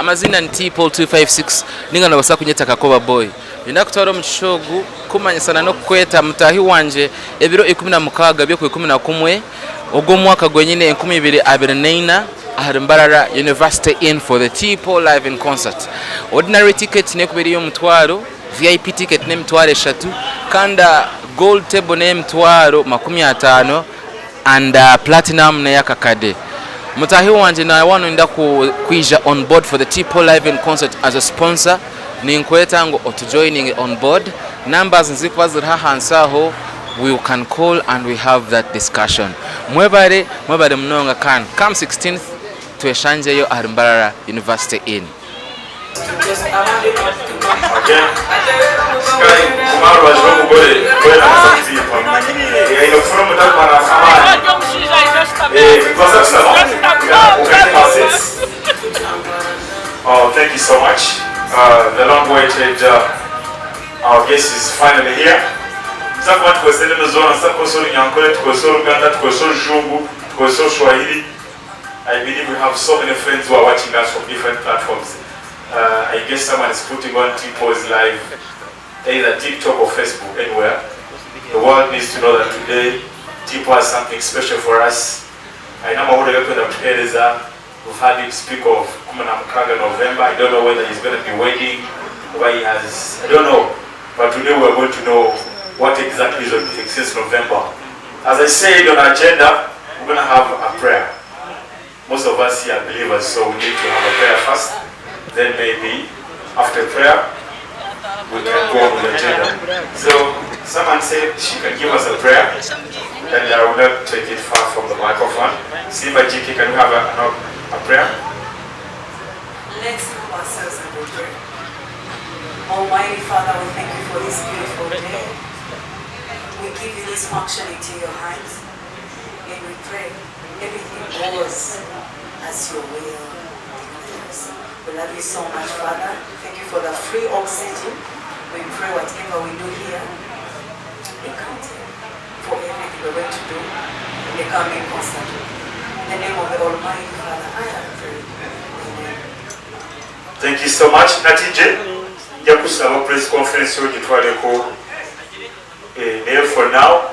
amazina ni T-Paul 256 ninga nabasa kunyeta Kakoba boy inakutwara mu kishogu kumanyisana no kweta mutahi wanje ebiro 16 byo ku 11 ogwo mwaka gwenyine 2024 Aharimbarara University in for the T-Paul live in concert. Ordinary ticket ne kubiri yo mutwaro, VIP ticket ne mtware 3 kanda gold table ne mtwaro 15 and platinum ne yakakade. Mutahi wanje na wanu nda kuija on board for the T-Paul live in concert as a sponsor ni nkweta ngo to joining on board. Numbers nzikwa zirha hansaho, we can call and we have that discussion. Mwebare mnonga kan come 16th to Eshanje yo Aharimbarara University in. Oh, thank you so much. The long-awaited our guest is finally here. Sasa tukosele mzona, sasa tukosole Nyankole, tukosole Uganda, tukosole Jungu, tukosole Swahili. I believe we have so many friends who are watching us from different platforms. I guess someone is putting on T-Paul's live, either TikTok or Facebook, anywhere. The world needs to know that today T-Paul has something special for us. I know we've had him speak of Kumana Mukaga November. I don't know whether he's going to be wedding, or he has, I don't know. But today we're going to know what exactly is on 6th November. As I said on our agenda, we're going to have a prayer. Most of us here are believers, so we need to have a prayer first. Then maybe after prayer, we can go on with the agenda. So someone said she can give us a prayer, and I will not take it far from the microphone. Simba Jiki, can we have a prayer? Let's move ourselves and pray. Almighty Father, we thank you for this beautiful day. We give you this function into your hands, and we pray everything goes as your will declares. We love you so much, Father. Thank you for the free oxygen. We pray whatever we do here, we count it for everything we're going to do in the coming concert. In the name of the Almighty Father, I have prayed. Amen. Thank you so much, Natije. Yakusaba press conference yogitwaleko. For now,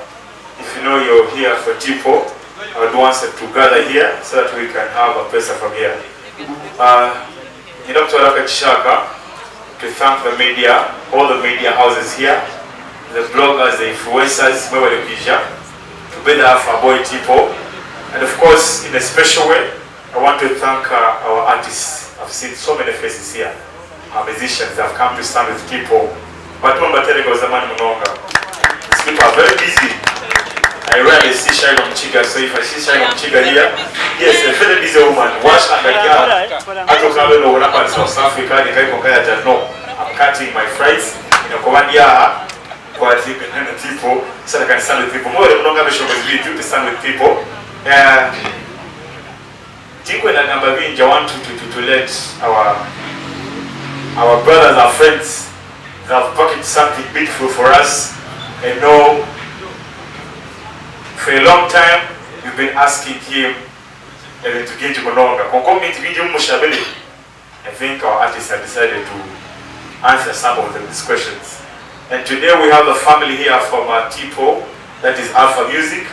if you know you're here for T-Paul, I would want to gather here so that we can have a person from here. To thank the media, all the media houses here, the bloggers, the influencers, to be there for boy T-Paul. And of course, in a special way, I want to thank our artists. I've seen so many faces here. Our musicians have come to stand with T-Paul. But these people are very busy. I rarely see Shine on Chiga, so if I see Shine on Chiga here, yes, a very busy woman. Watch and like I don't know what happened in South Africa, I'm cutting my fries in a Kowandia, and the people, so I can stand with people. More than long, I'm sure to stand with people. Tiko and Nambabi, I want to let our brothers, our friends, they have pocket something beautiful for us. And know for a long time you've been asking him to get you along. I think our artists have decided to answer some of these questions. And today we have a family here from T-Paul, that is Alpha Music.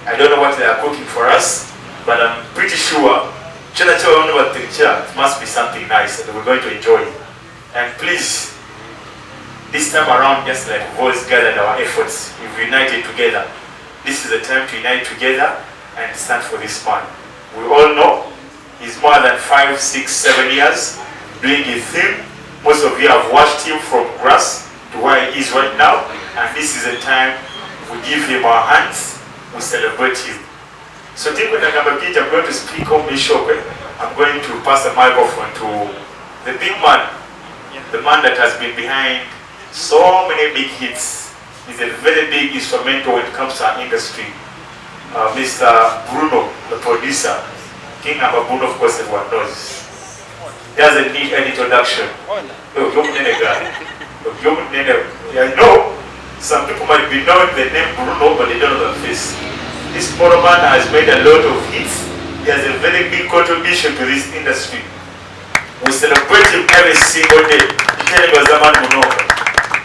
I don't know what they are cooking for us, but I'm pretty sure it must be something nice that we're going to enjoy. And please, this time around, just like we've always gathered our efforts, we've united together. This is the time to unite together and stand for this man. We all know he's more than 5, 6, 7 years doing his thing. Most of you have watched him from grass to where he is right now. And this is the time we give him our hands, we celebrate him. So I'm going to speak on Bishop. I'm going to pass the microphone to the big man, the man that has been behind so many big hits. He's a very big instrumental when it comes to our industry. Mr. Bruno, the producer. King number Bruno, of course, everyone knows. Doesn't need any introduction. I know some people might be knowing the name Bruno, but they don't know the face. This Moro man has made a lot of hits. He has a very big contribution to this industry. We celebrate every single day.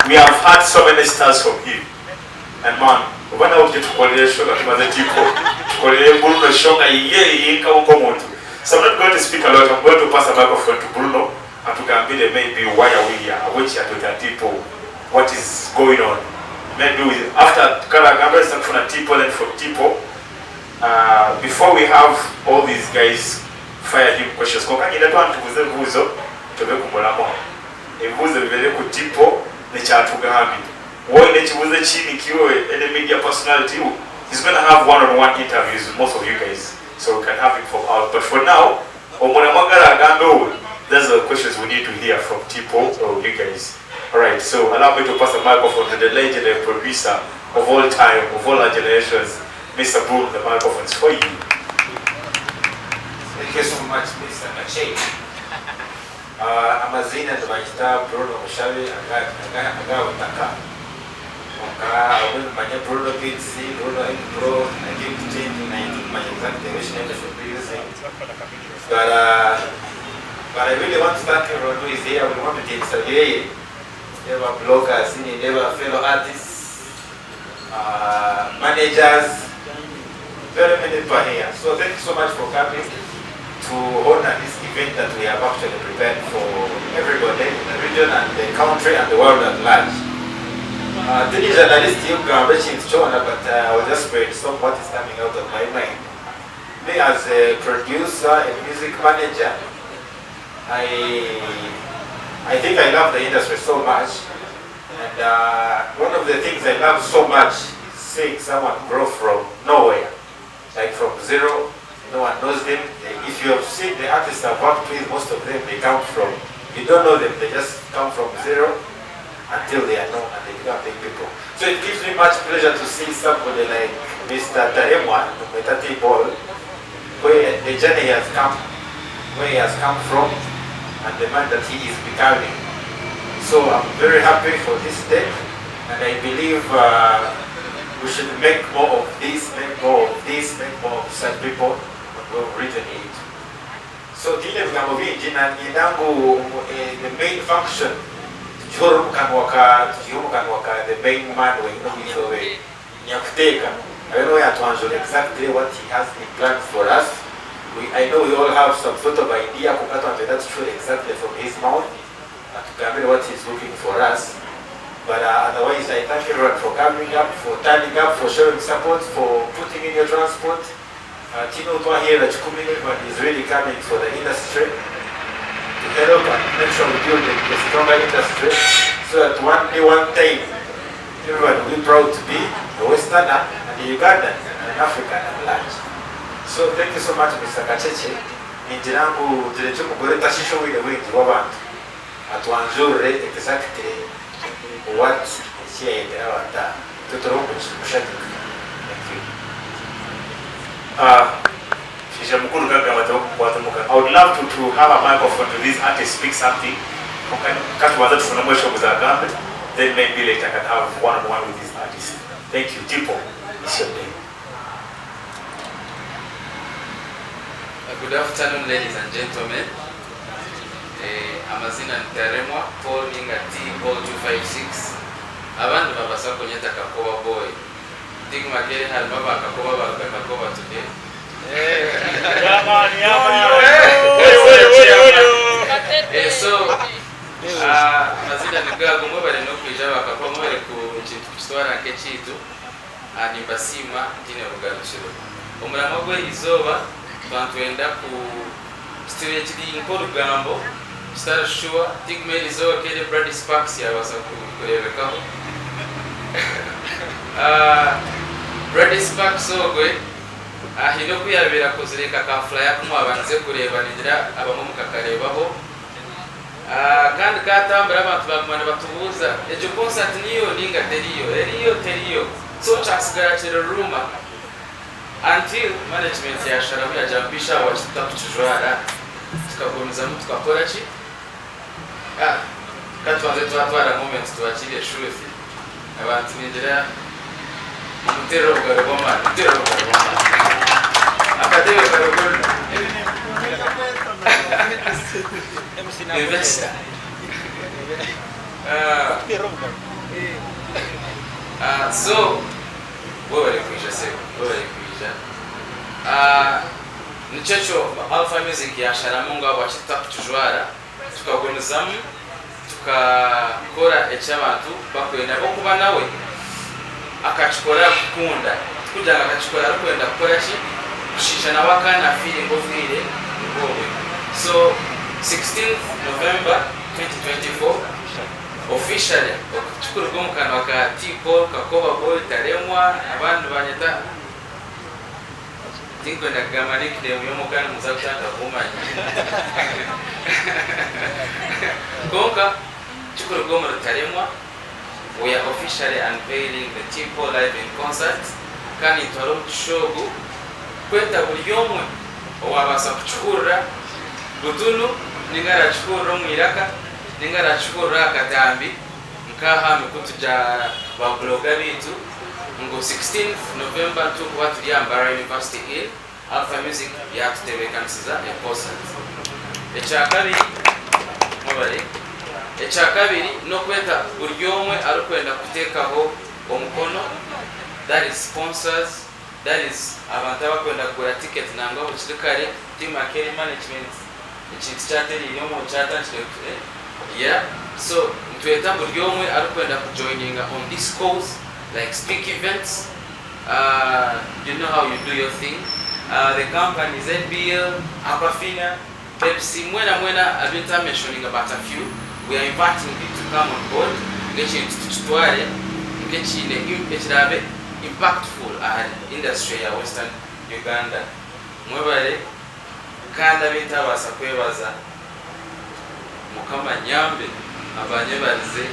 We have had so many stars from him. And man, when I was to Korea show that was a tipo, Korea Bruno show so I'm not going to speak a lot. I'm going to pass a microphone to Bruno and to Gambia. Maybe why are we here? Which are the people? What is going on? Maybe after Gambia is from a tipo and from tipo. Before we have all these guys fire him questions, kokani ndio antukuze vuzo tobe kumulamo. Evuzo bibere ku tipo ne kyatugambi. Wowe ne kibuze chini kiwe any media personality. He's going to have one-on-one interviews with most of you guys. So we can have him from out. But for now, there's the questions we need to hear from Tipo or you guys. Alright, so allow me to pass the microphone to the legendary producer of all time, of all our generations, Mr. Bruno. The microphone is for you. Thank you so much, Mr. Mache. Amazina Dwajita Bruno Mushabe Aga Manya Bruno Beats, Bruno Pro, 19 my exact direction I should be using. But I really want to thank everyone who is here. We want to take survey. There were bloggers, there were fellow artists, managers, very many people here. So thank you so much for coming to honor this event that we have actually prepared for everybody in the region and the country and the world at large. The journalist you can reach it, but I will just brainstorm what is coming out of my mind. Me as a producer and music manager, I think I love the industry so much, and one of the things I love so much is seeing someone grow from nowhere, like from zero. No one knows them. If you have seen the artists I've worked with, most of them they come from, you don't know them, they just come from zero until they are known and they become big people. So it gives me much pleasure to see somebody like Mr. Taremwa, Metati Ball, where the journey has come, where he has come from, and the man that he is becoming. So I'm very happy for this day, and I believe we should make more of this, make more of this, make more of such people who will resonate. So the main function, the main man we know I don't know exactly what he has in plan for us. I know we all have some sort of idea that's true exactly from his mouth and what he's looking for us. But otherwise, I thank everyone for coming up, for turning up, for showing support, for putting in your transport. Tino Twa here that everyone is really coming for the industry to help and make sure we build a stronger industry so that one day, one time, everyone will be proud to be a Westerner and a Ugandan and an African at large. So thank you so much, Mr. Kacheche. Ninjirangu tulichokuboleta shisho wile wengi wabantu atuanzure exactly what she wata tutoromo kushaka. Thank you. I would love to have a microphone to this artist speak something. Then maybe later I can have one-on-one with this artist. Thank you. Tipo, it's your name. Good afternoon, ladies and gentlemen. Amazina Taremwa, Paul Minga T, Paul 256. Abantu babasa kunyeta Kakoba boy. Think Makere had Baba Kakoba today. So, Amazina Nigago, mobile no Kujava Kakomo, Chitwara Kechitu, and Ibasima, Dina Rugarushiro. Umramabo is over. Twenda ku stage di Nkuru Gambo Star Sure Tigmail is okay the Brady Sparks ya wasa kueleka Brady Sparks ogwe hino kuyabira kuzireka ka flyer kumwa banze kureba nidira abamu mukakarebaho kandi katambira abantu bagumana batubuza ejo concert niyo ninga teriyo so chasigara chero rumor until management ya sharabu ya jambisha wachitatuchujwara tukagomiza mtu tukakora chi katuanze twatwara moment tuachile truth abantu nindira mutero ugaroboma akadebe garobona investor. So wewe kuisha sasa, wewe kuisha. Nichecho Alpha Music ya Sharamunga wachita kutujwara tukagonezamu tukakora eky'abantu bakwenda okuba nawe akachikora kukunda kuja akachikora kwenda kukora ki kushisha na wakana feeling ofile ngowe. So 16th November 2024 officially okuchukuru gomukana waka Tipo Kakoba Boy Taremwa abantu banyeta tinko ndagama nickname yomukana muzakutaka kumanya konka chukuru gomo Taremwa. We are officially unveiling the Tipo live in concert kandi twaro shogu kweta buli yomwe owabasa kuchukura butunu ningara chukura mwiraka ningara chukura katambi nkaha mikutuja ba bloga bitu ngo 16th November tukuba tuli Ambara University Hill Alpha Music yatutebekanisiza ya concert ekyakabiri no kweta buli omwe alikwenda kutekaho omukono, that is sponsors, that is abantu abakwenda kugura ticket nanga obukirikare team Akeri management ekintu kyateri nyomo kyatandikire yeah. So ntweta buli omwe alikwenda kujoininga on this cause like speak events. You know how you do your thing. The company is NBL, Aquafina, Pepsi, mwena abinta mentioning about a few. We are inviting you to come on board. Ngechitware ngechine ekirabe impactful industry ya Western Uganda. Mwebale kanda binta basa kwebaza mukama nyambe abanye balize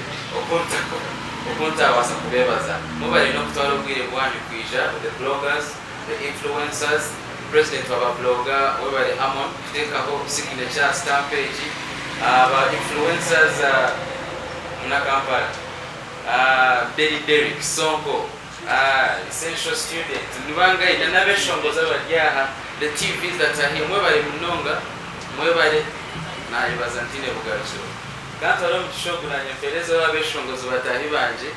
okunta basa kubebaza. Mwebale no kutwara ubwire bwanyu kwija the bloggers, the influencers, president wa blogger webale Amon kutekaho signature stamp page. Influencers muna Kampala, Derek Sonko, Essential Student, Nubanga ina nabeshongoza bajyaha, the TVs that are here, mwebale munonga, mwebale na ibazantine bugacho. Kanto alo mchishogu na nyempereza wabeshongoza batahi banje,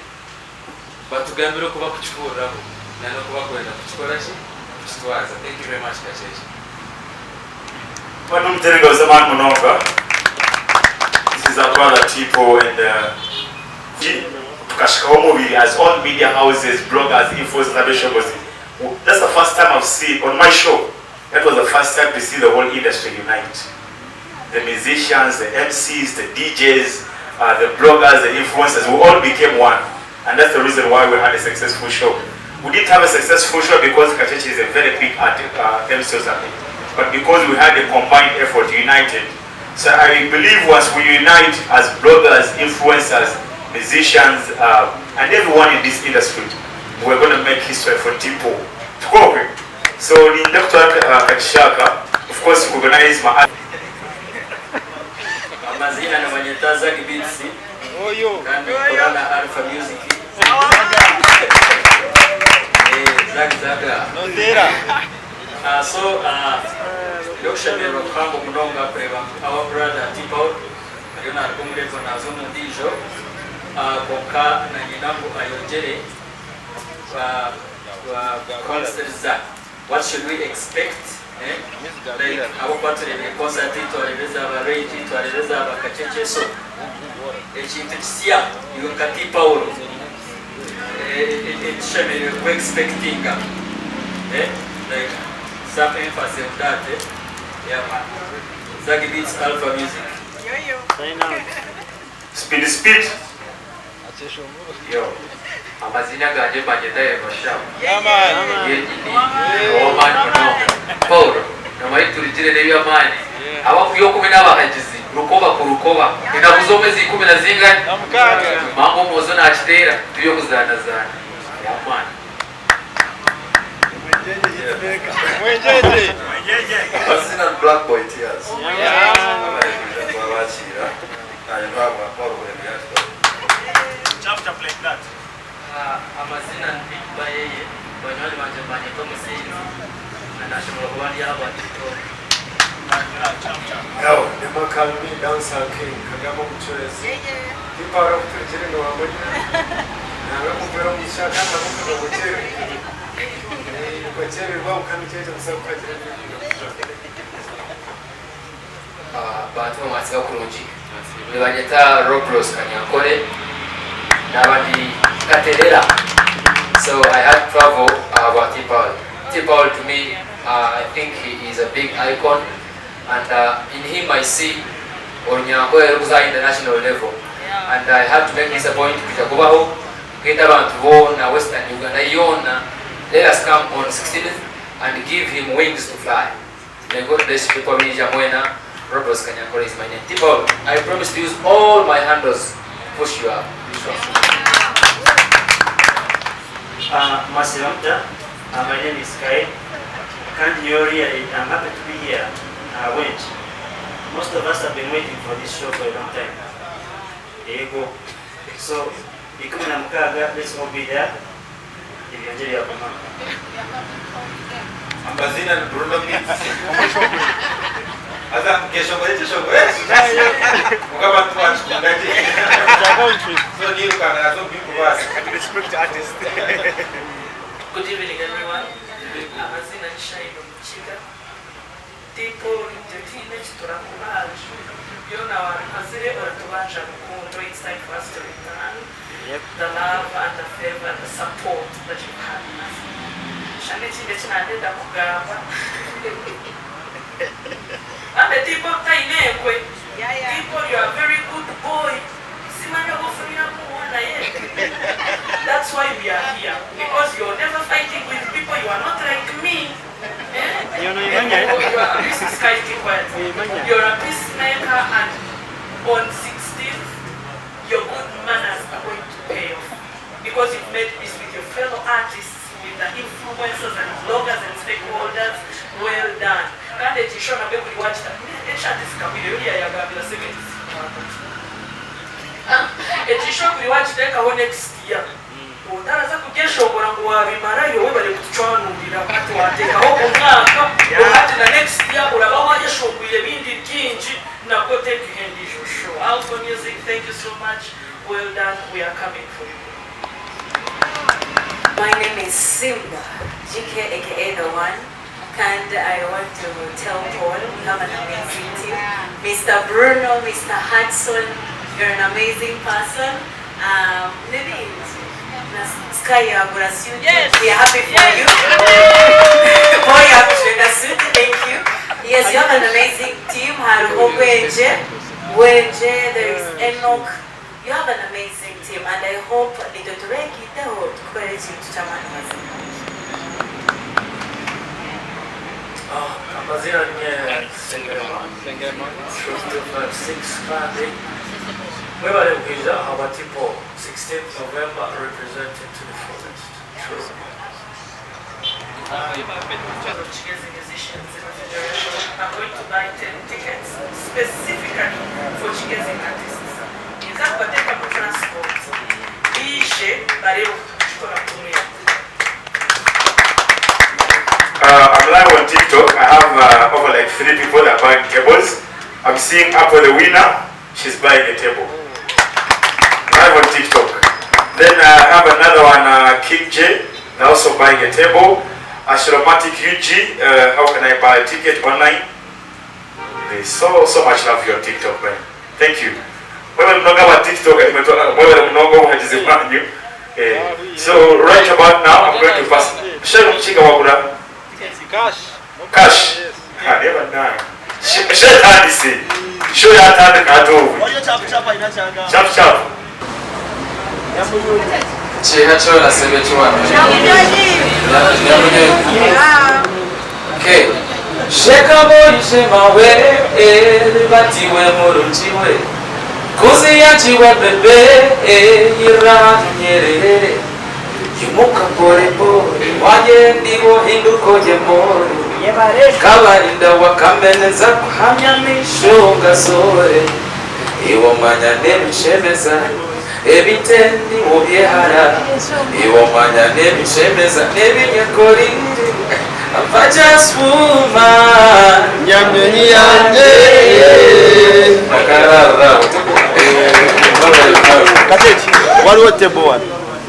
batugambira kuba kuchukuraho, na no kuba kwenda kuchukora ki? Kuchitwaza. Thank you very much Kacheche. Wanu mtenga uzamani munonga. This is our brother Tipo and tukashikaho mubiri as all media houses, bloggers, influencers. That's the first time I've seen on my show. That was the first time to see the whole industry unite. The musicians, the MCs, the DJs, the bloggers, the influencers, we all became one. And that's the reason why we had a successful show. We didn't have a successful show because Kacheche is a very big MC or something, but because we had a combined effort, united. So I believe once we unite as bloggers, influencers, musicians, and everyone in this industry, we're going to make history for Tipo. So in Dr. Kachishaka, of course, we organize my Amazina na manyeta Zagi Beats. Kandi korana Alpha Music. Zagi Zaga. Nondera. So yokushabira kwangu munonga preva our brother Tipo yona kumuleko nazo mundijo koka na nyinangu ayojere concert. What should we expect? Like abo kwaturebe concert twarebeza abarage twarebeza abakacheche so ekintu kisiya yokati Paulo shabere we expecting like some emphasis on that yeah man. Zagi Beats Alpha Music speed yo amazina ganje banyeta yebasha Paulo namari tulijire neyo amani abakuyo 10 n'abahagizi rukoba ku rukoba inabuzo mezi 10 na zinga mambo mozo na akitera tuyo kuzana zana amani mwenjeje Asina Black Boy Tears babachira ayo baba Paulo chapter like that amazina ndikba yeye banyali banje banyeta musinzi anashobora kuba yaba Tito sake kagamo kuchoreza ipara kuturikire no wabonye nawe mubero mushaka namuka gukere gukere rwa ukamikete musakwagira bantu bamatsika kurungi banyita Robros Kanyankore n'abandi Katerera. So I had travel about T-Paul. T-Paul to me, I think he is a big icon, and in him I see Onyankore Ruza international level. And I had to make this a point to go get around to na Western Uganda. Let us come on 16th and give him wings to fly. May God bless you, people. Robros Kanyankore is my name. T-Paul, I promise to use all my handles to push you up. Masilanta, my name is Kai. Can't you really? I'm happy to be here. Wait. Most of us have been waiting for this show for a long time. There you go. So, let's all be there. Ambazina na Bruno Mix. Asa kesho kwa mukama tuwachukungaje. So ni ukana so bipu basi. Respect artist. Good evening everyone. Amazina ni Shaino Mchika. Tipo entertainment turakuraje. Yona wazire baratubanja rukundo. It's time for us to return the love and the favor and the support that you have in us. Shane chinde chinandenda kugamba. Ande tipo tainekwe. Tipo you are a very good boy. Simanya kufunira kuona yeye. That's why we are here, because you're never fighting with people. You are not like me. You are a peacemaker, you're a peacemaker, and on 16th, your good manners are going to pay off, because you've made peace with your fellow artists, with the influencers and bloggers and stakeholders. Well done. And it is shown a baby watch that it is shown we watch take our next year. Utaraza kugeshobora ngo wabimarayo we bari kutucwanurira kandi watekaho umwaka uhati na next year uraba wageshobwire bindi byinji nako take hand ijusho. Alpha Music, thank you so much. Well done. We are coming for you. My name is Simba, GK aka The One, and I want to tell Paul we have an amazing team. Mr. Bruno, Mr. Hudson, you're an amazing person. Maybe Sky, you have a suit. Yes. We are happy for you. Boy, you have a suit. Thank you. Yes, you have an amazing team. There is Enoch. You have an amazing team, and I hope the Dotoreki to encourage you to Chamani. Amazina ni Sengerman. 6 Monday. We were with our people 16th November representing to the fullest. True. Chigezi musicians in the federation are going to buy 10 tickets specifically for Chigezi artists. In that particular transport, I'm live on TikTok. I have over like 3 people that are buying tables. I'm seeing Apple the winner. She's buying a table. Live on TikTok. Then I have another one, King J. They're also buying a table. Ashromatic UG. How can I buy a ticket online? There's so much love here on TikTok, man. Thank you. TikTok. So right about now, I'm going to pass. Cash. I never know. Show your hand chap. Okay. Sheka boy shema we batiwe murunjiwe kuzi yachiwe bebe iranyerere yimuka pore pore waje ndiwo hinduko jemore kabarinda wakameneza kuhamya mishonga sore iwo manya nemishemeza ebitendi obyehara iwo manya nemishemeza nebinyakorire a just woman. Nyamyonyi yanje. Kateti, waliwo table one.